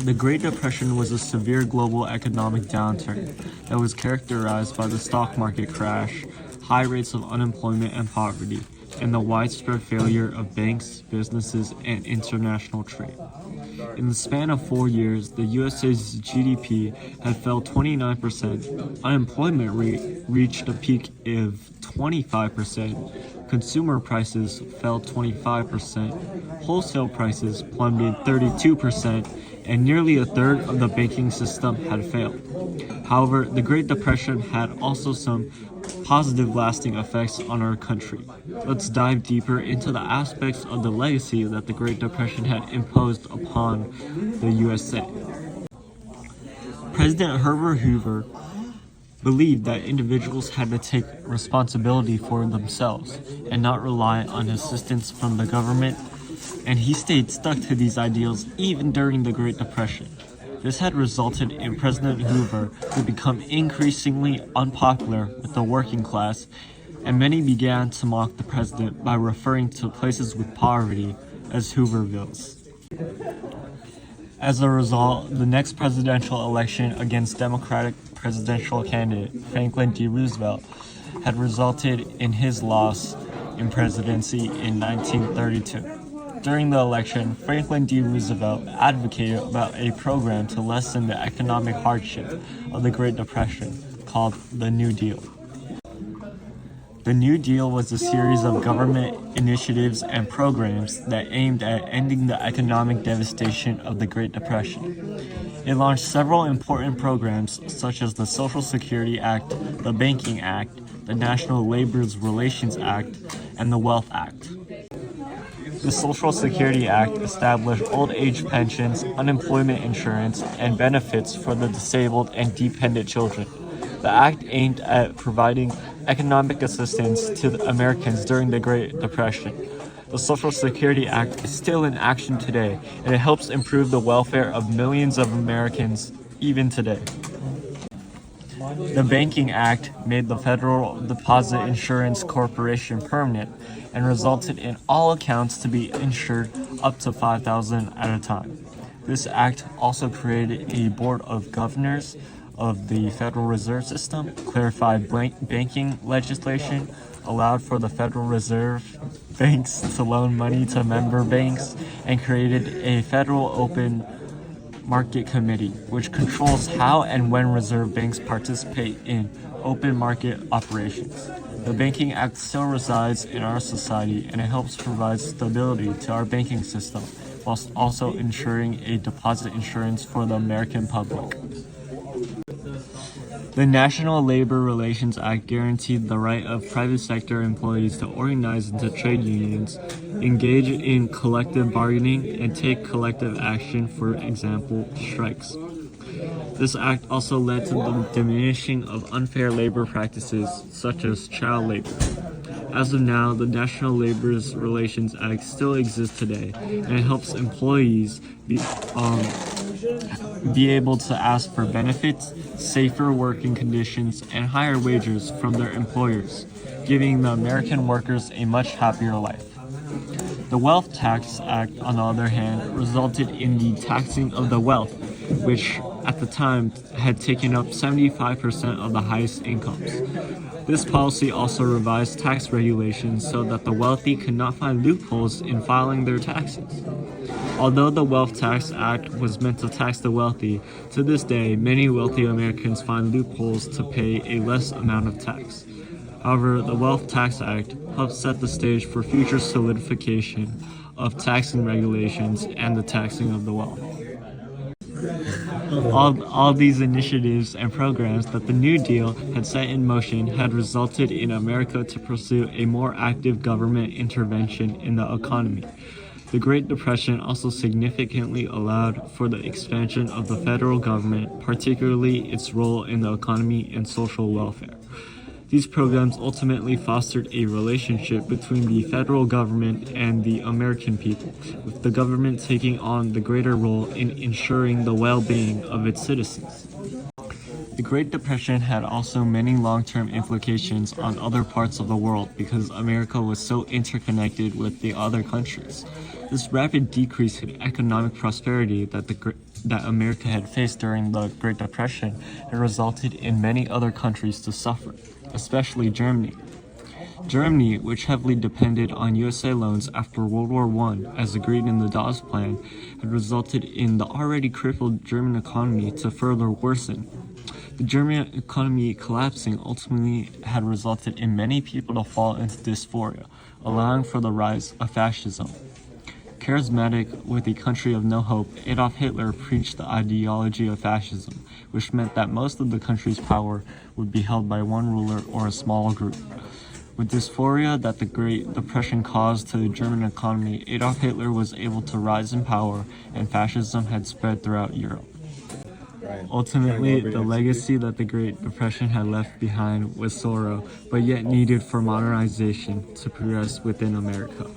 The Great Depression was a severe global economic downturn that was characterized by the stock market crash, high rates of unemployment and poverty, and the widespread failure of banks, businesses, and international trade. In the span of 4 years, the USA's GDP had fell 29%, unemployment rate reached a peak of 25%, consumer prices fell 25%, wholesale prices plummeted 32%, and nearly a third of the banking system had failed. However, the Great Depression had also some positive lasting effects on our country. Let's dive deeper into the aspects of the legacy that the Great Depression had imposed upon the USA. President Herbert Hoover believed that individuals had to take responsibility for themselves and not rely on assistance from the government, and he stayed stuck to these ideals even during the Great Depression. This had resulted in President Hoover to become increasingly unpopular with the working class, and many began to mock the president by referring to places with poverty as Hoovervilles. As a result, the next presidential election against Democratic presidential candidate Franklin D. Roosevelt had resulted in his loss in presidency in 1932. During the election, Franklin D. Roosevelt advocated about a program to lessen the economic hardship of the Great Depression called the New Deal. The New Deal was a series of government initiatives and programs that aimed at ending the economic devastation of the Great Depression. It launched several important programs such as the Social Security Act, the Banking Act, the National Labor Relations Act, and the Wealth Act. The Social Security Act established old age pensions, unemployment insurance, and benefits for the disabled and dependent children. The act aimed at providing economic assistance to the Americans during the Great Depression. The Social Security Act is still in action today, and it helps improve the welfare of millions of Americans even today. The Banking Act made the Federal Deposit Insurance Corporation permanent and resulted in all accounts to be insured up to $5,000 at a time. This act also created a board of governors of the Federal Reserve System, clarified banking legislation, allowed for the Federal Reserve banks to loan money to member banks, and created a Federal Open Market Committee, which controls how and when reserve banks participate in open market operations. The Banking Act still resides in our society, and it helps provide stability to our banking system, whilst also ensuring a deposit insurance for the American public. The National Labor Relations Act guaranteed the right of private sector employees to organize into trade unions, engage in collective bargaining, and take collective action, for example, strikes. This act also led to the diminishing of unfair labor practices such as child labor. As of now, the National Labor Relations Act still exists today, and it helps employees be able to ask for benefits, safer working conditions, and higher wages from their employers, giving the American workers a much happier life. The Wealth Tax Act, on the other hand, resulted in the taxing of the wealth, which at the time had taken up 75% of the highest incomes. This policy also revised tax regulations so that the wealthy could not find loopholes in filing their taxes. Although the Wealth Tax Act was meant to tax the wealthy, to this day, many wealthy Americans find loopholes to pay a less amount of tax. However, the Wealth Tax Act helped set the stage for future solidification of taxing regulations and the taxing of the wealth. All these initiatives and programs that the New Deal had set in motion had resulted in America to pursue a more active government intervention in the economy. The Great Depression also significantly allowed for the expansion of the federal government, particularly its role in the economy and social welfare. These programs ultimately fostered a relationship between the federal government and the American people, with the government taking on the greater role in ensuring the well-being of its citizens. The Great Depression had also many long-term implications on other parts of the world because America was so interconnected with the other countries. This rapid decrease in economic prosperity that America had faced during the Great Depression had resulted in many other countries to suffer, especially Germany. Germany, which heavily depended on USA loans after World War I, as agreed in the Dawes Plan, had resulted in the already crippled German economy to further worsen. The German economy collapsing ultimately had resulted in many people to fall into dysphoria, allowing for the rise of fascism. Charismatic, with a country of no hope, Adolf Hitler preached the ideology of fascism, which meant that most of the country's power would be held by one ruler or a small group. With dysphoria that the Great Depression caused to the German economy, Adolf Hitler was able to rise in power, and fascism had spread throughout Europe. Ultimately, the legacy that the Great Depression had left behind was sorrow, but yet needed for modernization to progress within America.